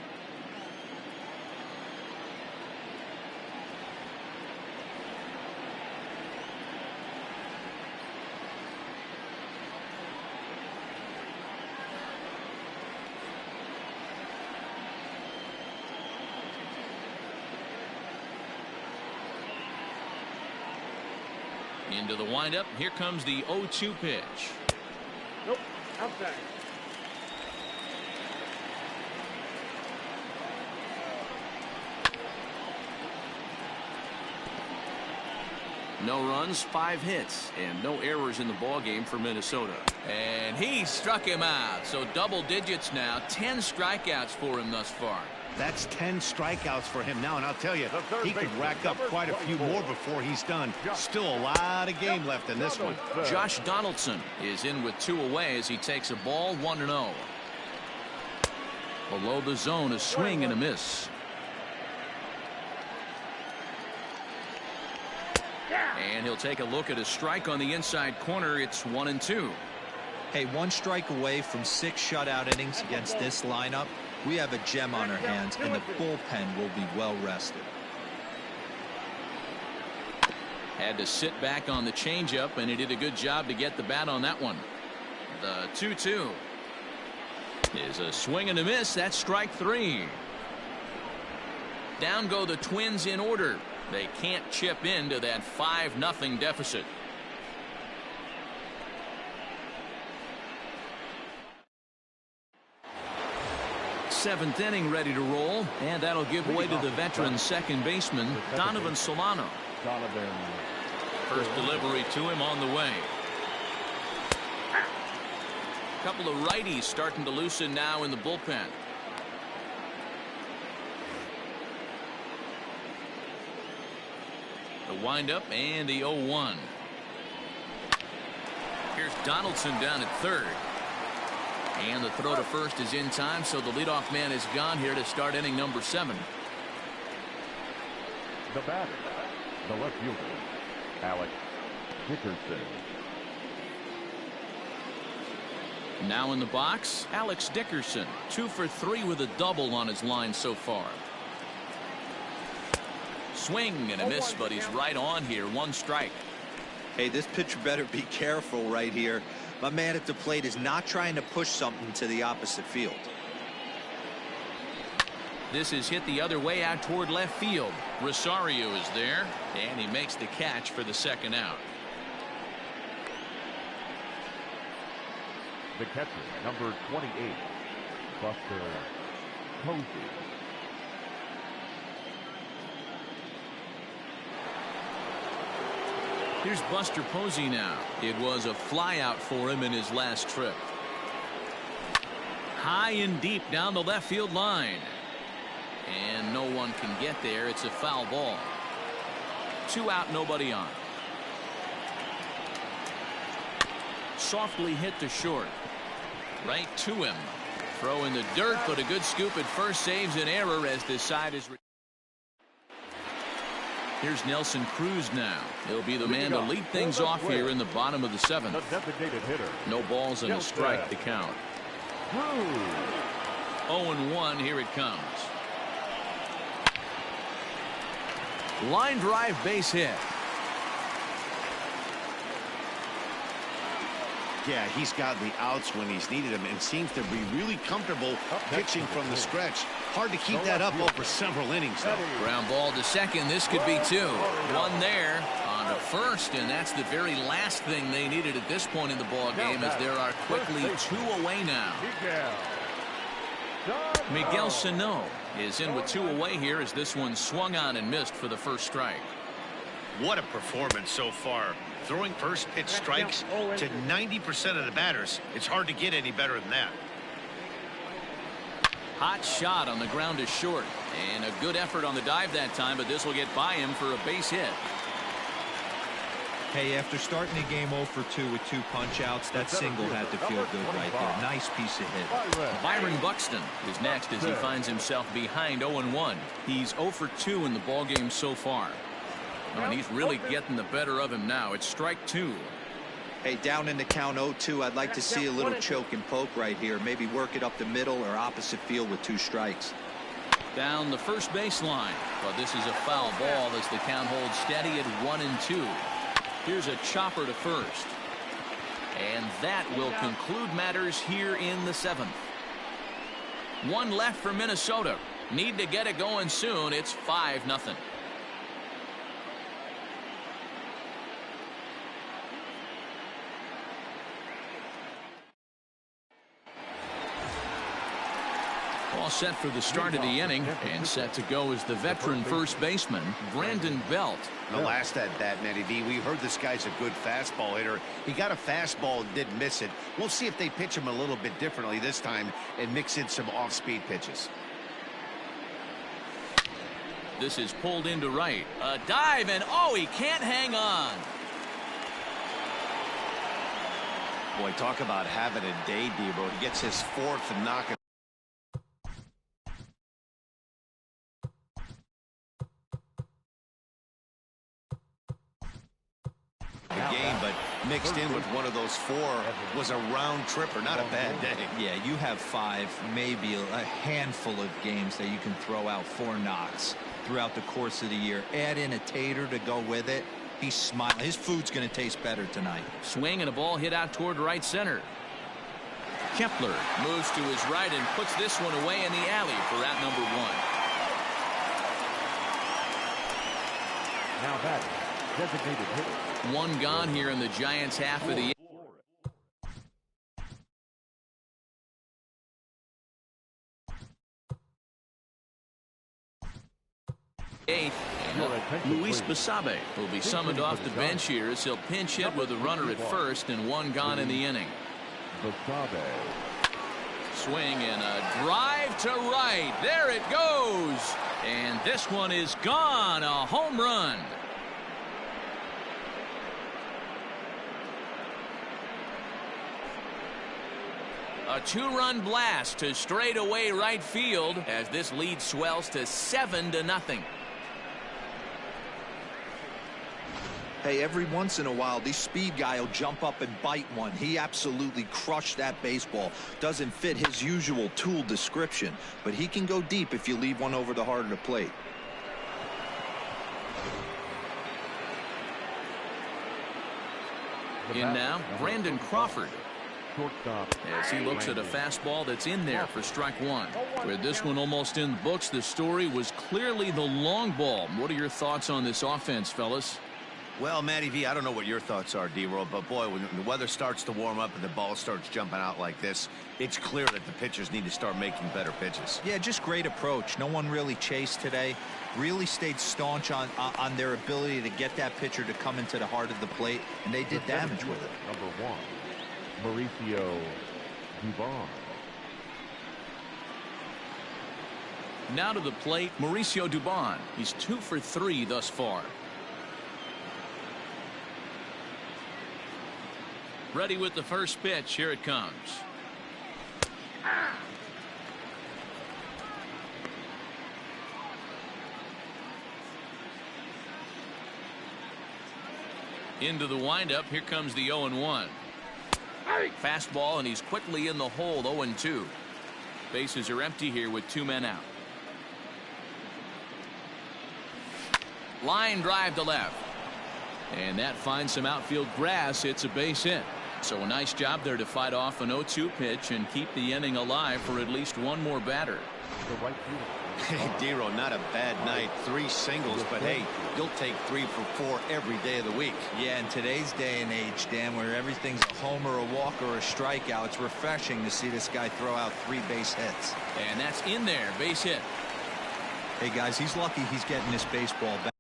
Into the windup. Here comes the 0-2 pitch. Nope, outside. No runs, 5 hits, and no errors in the ballgame for Minnesota. And he struck him out. So double digits now, 10 strikeouts for him thus far. That's 10 strikeouts for him now, and I'll tell you, he could rack up quite a few more before he's done. Still a lot of game left in this one. Josh Donaldson is in with 2 away as he takes a ball 1-0. Below the zone, a swing and a miss. And he'll take a look at a strike on the inside corner. It's 1-2. Hey, 1 strike away from 6 shutout innings against this lineup. We have a gem on our hands, and the bullpen will be well rested. Had to sit back on the changeup, and he did a good job to get the bat on that one. The 2-2 is a swing and a miss. That's strike 3. Down go the Twins in order. They can't chip into that 5-0 deficit. Seventh inning ready to roll, and that'll give way to the veteran second baseman Donovan Solano. First delivery to him on the way. A couple of righties starting to loosen now in the bullpen. The windup and the 0-1. Here's Donaldson down at third. And the throw to first is in time, so the leadoff man is gone here to start inning number 7. The batter, the left fielder, Alex Dickerson. Now in the box, Alex Dickerson, 2 for 3 with a double on his line so far. Swing and a miss, but he's right on here. 1 strike. Hey, this pitcher better be careful right here. My man at the plate is not trying to push something to the opposite field. This is hit the other way out toward left field. Rosario is there, and he makes the catch for the second out. The catcher, number 28, Buster Posey. Here's Buster Posey now. It was a flyout for him in his last trip. High and deep down the left field line. And no one can get there. It's a foul ball. 2 out, nobody on. Softly hit to short. Right to him. Throw in the dirt, but a good scoop at first saves an error as this side is. Here's Nelson Cruz now. He'll be the man to lead things off here in the bottom of the 7th. The designated hitter. No balls and a strike to count. 0-1, here it comes. Line drive base hit. Yeah, he's gotten the outs when he's needed them and seems to be really comfortable pitching from the stretch. Hard to keep that up over several innings, though. Ground ball to second. This could be 2. 1 there on to first, and that's the very last thing they needed at this point in the ball game, as there are quickly 2 away now. Miguel Sano is in with 2 away here as this one swung on and missed for the first strike. What a performance so far. Throwing first pitch strikes to 90% of the batters. It's hard to get any better than that. Hot shot on the ground is short, and a good effort on the dive that time, but this will get by him for a base hit. Hey, after starting the game 0 for 2 with 2 punch outs, that single had to feel good right there. Nice piece of hit. Byron Buxton is next as he finds himself behind 0-1. He's 0 for 2 in the ballgame so far. And he's really getting the better of him now. It's strike 2. Hey, down in the count 0-2, I'd like to see a little choke and poke right here. Maybe work it up the middle or opposite field with 2 strikes. Down the first baseline. But this is a foul ball as the count holds steady at 1-2. Here's a chopper to first. And that will conclude matters here in the 7th. 1 left for Minnesota. Need to get it going soon. It's 5-0. All set for the start of the inning, and set to go is the veteran first baseman, Brandon Belt. The last at bat, Matty V, we heard this guy's a good fastball hitter. He got a fastball and didn't miss it. We'll see if they pitch him a little bit differently this time and mix in some off-speed pitches. This is pulled into right. A dive, and oh, he can't hang on. Boy, talk about having a day, Debo. He gets his fourth and knock it. Game, but mixed in with one of those four was a round tripper. Not a bad day. Yeah, you have 5, maybe a handful of games that you can throw out 4 knocks throughout the course of the year. Add in a tater to go with it. He's smiling. His food's going to taste better tonight. Swing and a ball hit out toward right center. Kepler moves to his right and puts this one away in the alley for out number 1. Now that designated hitter. 1 gone here in the Giants' half of the 8th. Luis Basabe will be summoned off the bench here as he'll pinch hit with a runner at first and 1 gone in the inning. Basabe. Swing and a drive to right. There it goes. And this one is gone. A home run. A 2-run blast to straightaway right field as this lead swells to 7-0. Hey, every once in a while, this speed guy will jump up and bite one. He absolutely crushed that baseball. Doesn't fit his usual tool description, but he can go deep if you leave one over the heart of the plate. In now, Brandon Crawford. Shortstop. As he looks at a fastball that's in there for strike 1. With this one almost in the books, the story was clearly the long ball. What are your thoughts on this offense, fellas? Well, Matty V, I don't know what your thoughts are, D-Roll, but boy, when the weather starts to warm up and the ball starts jumping out like this, it's clear that the pitchers need to start making better pitches. Yeah, just great approach. No one really chased today. Really stayed staunch on their ability to get that pitcher to come into the heart of the plate, and they did damage with it. Number 1, Mauricio Dubon. Now to the plate, Mauricio Dubon. He's 2 for 3 thus far. Ready with the first pitch. Here it comes. Into the windup. Here comes the 0-1. Fastball, and he's quickly in the hole. 0-2. Bases are empty here with 2 men out. Line drive to left. And that finds some outfield grass. It's a base hit. So a nice job there to fight off an 0-2 pitch and keep the inning alive for at least one more batter. Hey, D-Roll, not a bad night. 3 singles, but hey, you'll take 3 for 4 every day of the week. Yeah, in today's day and age, Dan, where everything's a homer, a walk, or a strikeout, it's refreshing to see this guy throw out 3 base hits. And that's in there. Base hit. Hey, guys, he's lucky he's getting this baseball back.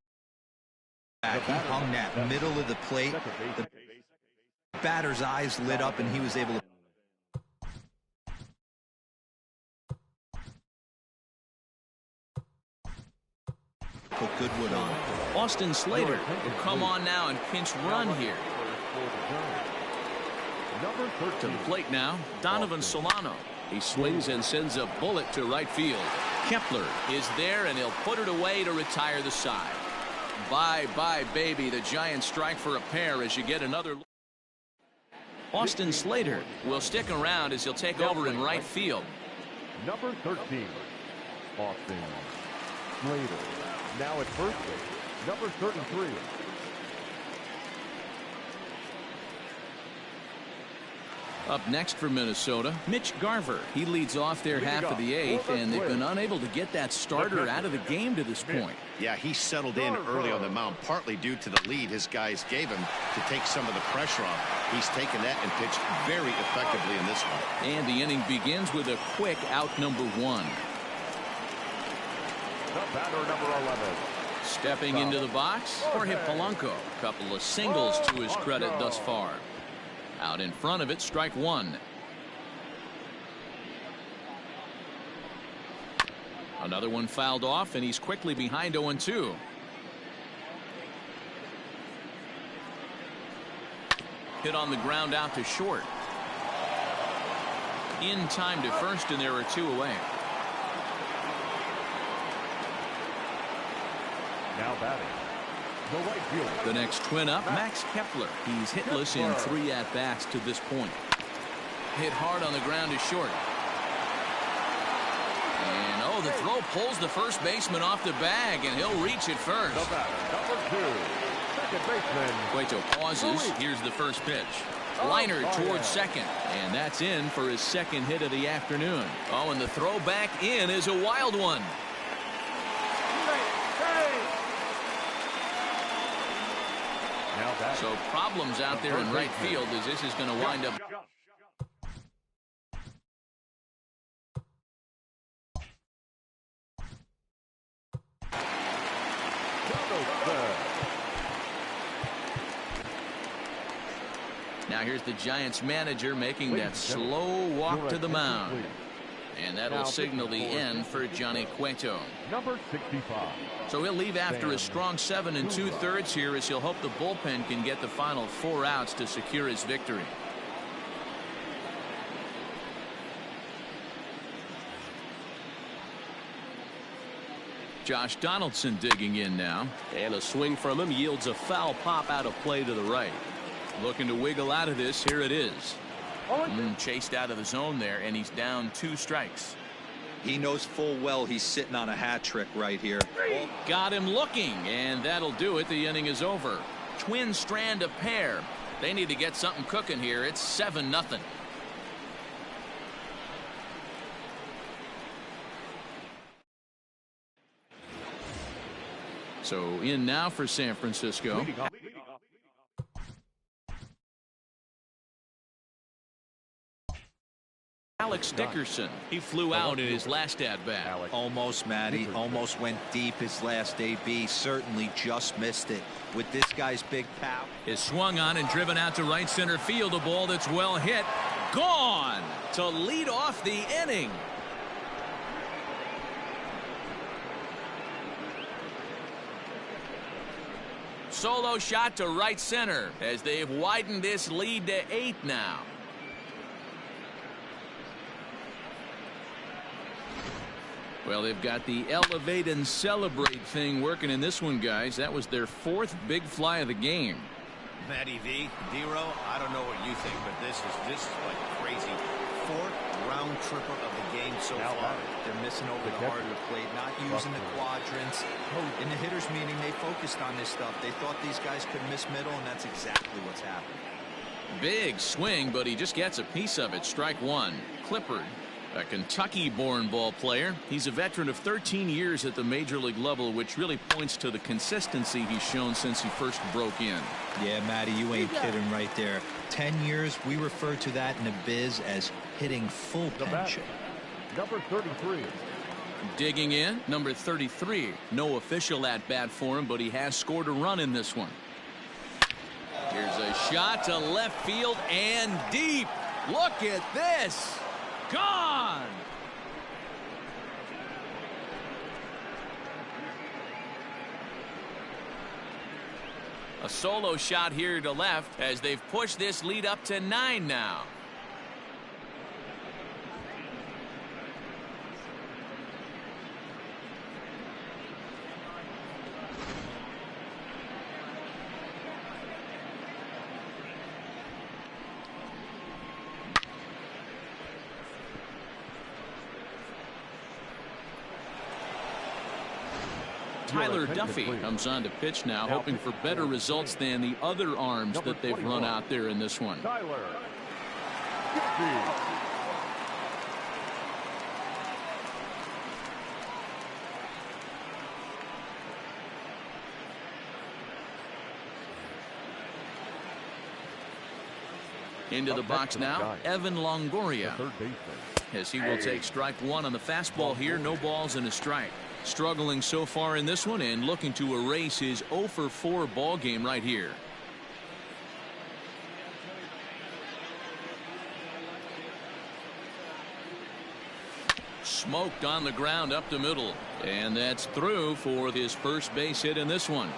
He hung that middle of the plate. The batter's eyes lit up, and he was able to put good wood on. Austin Slater will come on now and pinch run here. To the plate now, Donovan Solano. He swings and sends a bullet to right field. Kepler is there, and he'll put it away to retire the side. Bye-bye, baby. The Giants strike for a pair as you get another. Austin Slater will stick around as he'll take over in right field. Number 13, Austin Slater. Now at first base, number 33. Up next for Minnesota, Mitch Garver. He leads off their half of the 8th, and they've been unable to get that starter out of the game to this point. Yeah, he settled in early on the mound, partly due to the lead his guys gave him to take some of the pressure off. He's taken that and pitched very effectively in this one. And the inning begins with a quick out number 1. The batter, number 11. Stepping into the box, Jorge Polanco. Couple of singles to his credit thus far. Out in front of it, strike 1. Another one fouled off, and he's quickly behind 0-2. Hit on the ground out to short. In time to first, and there are 2 away. Now batting, the right fielder. The next Twin up, Max Kepler. He's hitless in 3 at-bats to this point. Hit hard on the ground to short. And, oh, the throw pulls the first baseman off the bag, and he'll reach it first. The batter, number 2, second baseman. Cueto pauses. Here's the first pitch. Liner towards second, and that's in for his second hit of the afternoon. Oh, and the throw back in is a wild one. So problems out there in right field as this is going to wind up. Now here's the Giants manager making that slow walk to the mound. And that'll signal the end for Johnny Cueto. Number 65. So he'll leave after a strong 7 2/3 here as he'll hope the bullpen can get the final 4 outs to secure his victory. Josh Donaldson digging in now. And a swing from him yields a foul pop out of play to the right. Looking to wiggle out of this. Here it is. Chased out of the zone there, and he's down 2 strikes. He knows full well he's sitting on a hat trick right here. Got him looking, and that'll do it. The inning is over. Twins strand a pair. They need to get something cooking here. It's 7-0. So in now for San Francisco. Alex Dickerson. He flew out in his last at-bat. Almost, Matty. Almost went deep his last AB. Certainly just missed it. With this guy's big power. Is swung on and driven out to right center field. A ball that's well hit. Gone to lead off the inning. Solo shot to right center as they've widened this lead to 8 now. Well, they've got the elevate and celebrate thing working in this one, guys. That was their 4th big fly of the game. Matty V, D-Row, I don't know what you think, but this is like crazy. 4th round tripper of the game so far. They're missing over the heart of the plate, not using the quadrants. In the hitters meeting, they focused on this stuff. They thought these guys could miss middle, and that's exactly what's happening. Big swing, but he just gets a piece of it. Strike 1. Clippard, a Kentucky-born ball player. He's a veteran of 13 years at the major league level, which really points to the consistency he's shown since he first broke in. Yeah, Matty, you ain't kidding right there. 10 years, we refer to that in the biz as hitting full pension. Number 33. Digging in, number 33. No official at-bat for him, but he has scored a run in this one. Here's a shot to left field and deep. Look at this. Gone. A solo shot here to left as they've pushed this lead up to 9 now. Tyler Duffy comes on to pitch now, hoping for better results than the other arms that they've run out there in this one. Tyler Duffy. Into the box now, Evan Longoria, as he will take strike 1 on the fastball here. No balls and a strike. Struggling so far in this one and looking to erase his 0 for 4 ball game right here. smoked on the ground up the middle. And that's through for his first base hit in this one.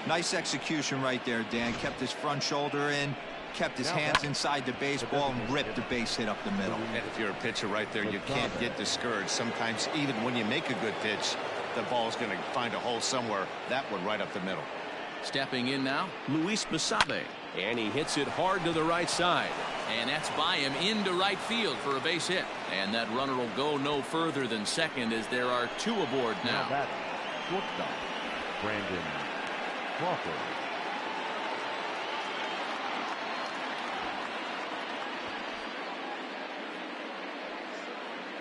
Nice execution right there, Dan. Kept his front shoulder in, kept his hands inside the baseball, and ripped the base hit up the middle. And if you're a pitcher right there, you can't get discouraged. Sometimes even when you make a good pitch, the ball's going to find a hole somewhere. That one right up the middle. Stepping in now, Luis Basabe. And he hits it hard to the right side. And that's by him into right field for a base hit. And that runner will go no further than second as there are two aboard now. That's shortstop, Brandon Crawford.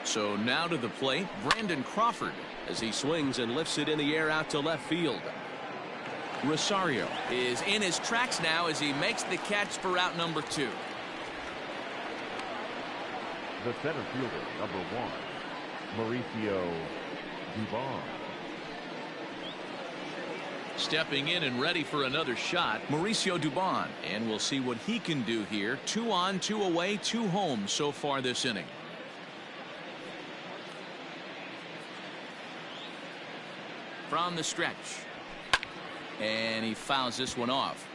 So now to the plate, Brandon Crawford, as he swings and lifts it in the air out to left field. Rosario is in his tracks now as he makes the catch for out number 2. The center fielder, number 1, Mauricio Dubon. Stepping in and ready for another shot, Mauricio Dubon. And we'll see what he can do here. 2 on, 2 away, 2 home so far this inning. From the stretch. And he fouls this one off.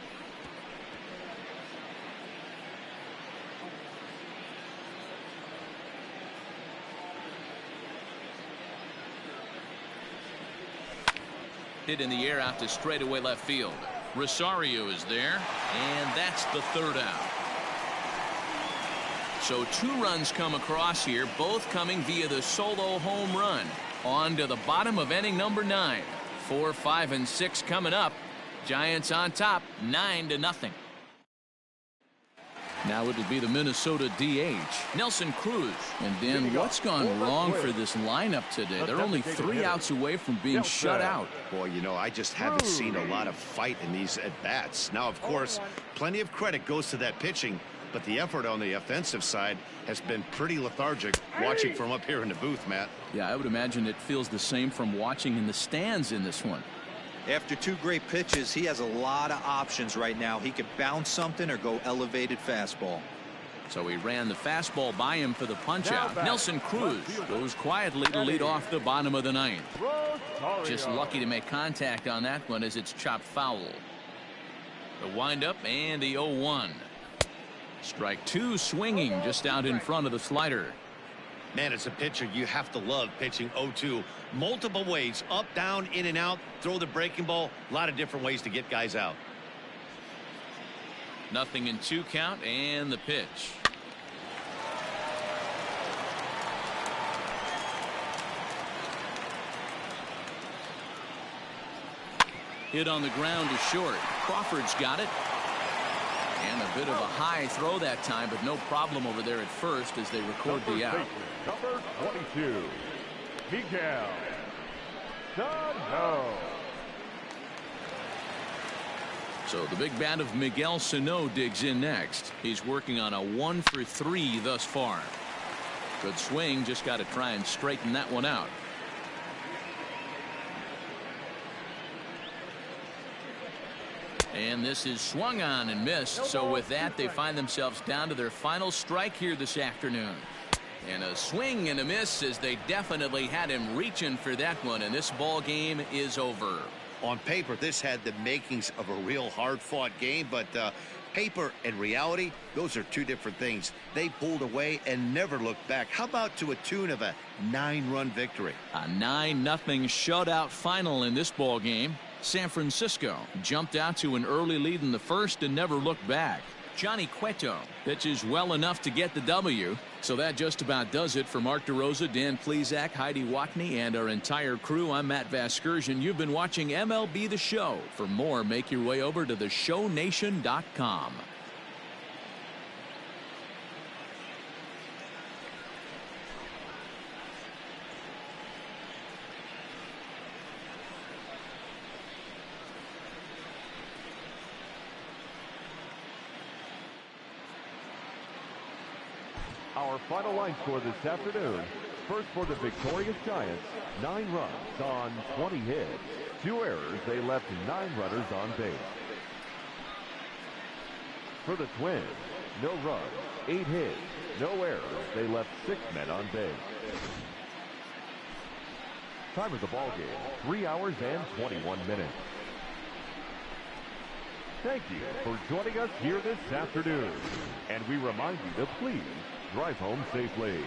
Hit in the air out to straightaway left field. Rosario is there, and that's the 3rd out. So 2 runs come across here, both coming via the solo home run. On to the bottom of inning number 9. 4, 5, and 6 coming up. Giants on top, 9-0. Now it'll be the Minnesota DH, Nelson Cruz. And then what's gone wrong for this lineup today? They're only 3 outs away from being shut out. Boy, you know, I just haven't seen a lot of fight in these at-bats. Now, of course, plenty of credit goes to that pitching, but the effort on the offensive side has been pretty lethargic watching from up here in the booth, Matt. Yeah, I would imagine it feels the same from watching in the stands in this one. After 2 great pitches, he has a lot of options right now. He could bounce something or go elevated fastball. So he ran the fastball by him for the punch out. Nelson Cruz goes quietly to lead off the bottom of the 9th. Just lucky to make contact on that one as it's chopped foul. The windup and the 0-1. Strike 2 swinging just out in front of the slider. Man, as a pitcher, you have to love pitching 0-2. Multiple ways, up, down, in and out, throw the breaking ball. A lot of different ways to get guys out. 0-2 count and the pitch. Hit on the ground to short. Crawford's got it. And a bit of a high throw that time, but no problem over there at first as they record the out. Number 22, Miguel Sano. So the big bat of Miguel Sano digs in next. He's working on a 1 for 3 thus far. Good swing, just got to try and straighten that one out. And this is swung on and missed. So with that, they find themselves down to their final strike here this afternoon. And a swing and a miss as they definitely had him reaching for that one. And this ball game is over. On paper, this had the makings of a real hard-fought game, but paper and reality, those are 2 different things. They pulled away and never looked back. How about to a tune of a 9-run victory? A 9-0 shutout final in this ball game. San Francisco jumped out to an early lead in the first and never looked back. Johnny Cueto pitches well enough to get the W. So that just about does it for Mark DeRosa, Dan Plesac, Heidi Watney, and our entire crew. I'm Matt Vasgersian. You've been watching MLB The Show. For more, make your way over to theshownation.com. Our final line score this afternoon. First for the victorious Giants, 9 runs on 20 hits. 2 errors, they left 9 runners on base. For the Twins, no runs, 8 hits, No errors. They left 6 men on base. Time of the ball game, 3 hours and 21 minutes. Thank you for joining us here this afternoon. And we remind you to please drive home safely.